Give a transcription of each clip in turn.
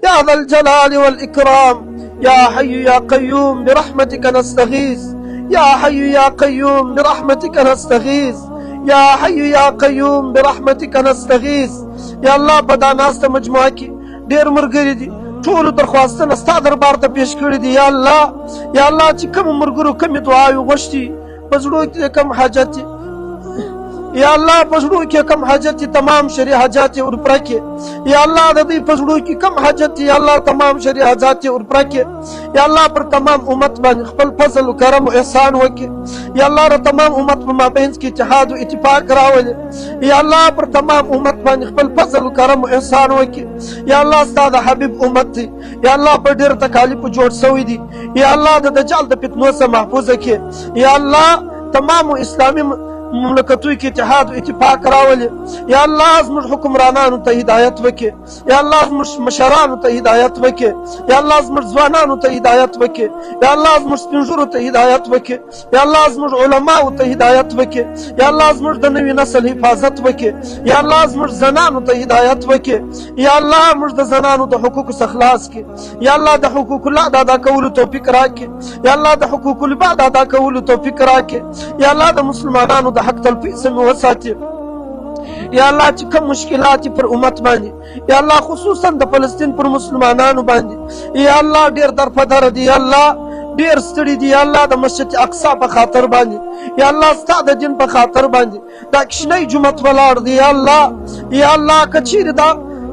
يا ذا الجلال والإكرام. يا حي يا قيوم برحمتك نستغيث. يا حي يا قيوم برحمتك نستغيث. يا حي يا قيوم برحمتك نستغيث. يا الله بدا ناسته مجموعه کې ډېر ملګري دي، ټولو درخواستونه ستا دربار ته پیش کړي دي. یا الله چې کوم ملګرو کومې دعاوې غوښتي په زړو کې کوم حاجت دي، یا الله په زړو کې کوم حاجت دي تمام شرعي حاجات ور پوره کړې. یا الله د دوی په زړو کې کوم حاجت دي یا الله تمام شرعي حاجات ور پوره کړې. یا الله پر تمام امت باندې خپل فضل او کرم او احسان وکړي. یا الله د تمام امت په مابینځ کې اتحاد او اتفاق راولي. یا الله پر تمام امت باندې خپل فضل او کرم او احسان وکړي. یا الله ستا د حبیب امت دی، یا الله په ډېر تکالیفو جوړ شوی دي. یا الله د دجال د فتنو څخه محفوظ کړي. یا الله تمام اسلامي مملکتونو کې اتحاد او اتفاق راولي. یا الله زموږ حکمرانانو ته هدایت وکړي. یا الله زموږ مشرانو ته هدایت وکړي. یا الله زموږ ځوانانو ته هدایت وکړي. یا الله زموږ سپین ږیرو ته هدایت وکړي. یا الله زموږ علماو ته هدایت وکړي. یا الله زموږ د نوي نسل حفاظت وکړي. یا الله زموږ زنانو ته هدایت وکړي. یا الله موږ د زنانو د حقوقو څخه خلاص کړي. یا الله د حقوق الله د ادا کولو توفیق راکړي. یا الله د حقوق العباد ادا کولو توفیق راکړي. یا الله د مسلمانانو د حق تلفیظ سمې وساتي. یا الله چې کوم مشکلات پر امت باندې، یا الله خصوصا د فلسطین پر مسلمانانو باندې یا الله ډېر درپدره دي، یا الله ډېر ستړي دي. یا الله د مسجد اقصا په خاطر باندې، یا الله ستا د دین په خاطر باندې دا کښنی جومات ولاړ دی. یا الله که چیرې دا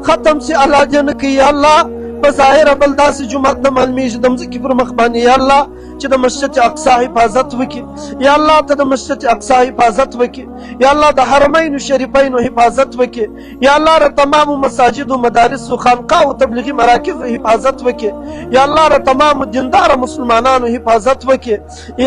ختم سي الله دې نه کوي. یا الله په ظاهره بل داسې جومات نه معلومیږي د مځکې پر مخ باندې. یا الله چې د مسجد اقصا حفاظت وکړي. یا الله ته د مسجد اقصا حفاظت وکړي. یا الله د حرمین شریفین حفاظت وکړي. یا الله د تمام مساجد او مدارس او خانقاه او تبلیغي مراکز حفاظت وکړي. یا الله د تمام دیندار مسلمانانو حفاظت وکړي.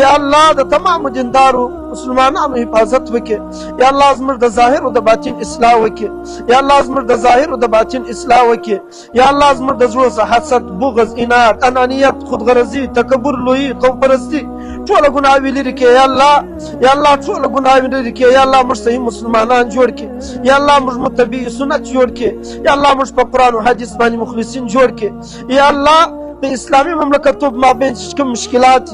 یا الله د تمام دیندارو مسلمانانو حفاظت وکړي. یا الله زموږ د ظاهر او د باطن اصلاح وکړي. یا الله زموږ د ظاهر او د باطن اصلاح وکړي. یا الله زموږ د زړه حسد، بغض، اناد، انانیت، خودغرضي، تکبر، لویي، قوم پرستي ټوله ګناهوي لرې کړي. یا الله ټوله ګناهوي لرې کړي. یا الله موږ صحیح مسلمانان جوړ کړي. یا الله موږ متبع سنت جوړ کړي. یا الله موږ په قرآن او حدیث باندې مخلصین جوړ کړي. یا الله د اسلامي مملکتوب مابین چې کوم مشکلات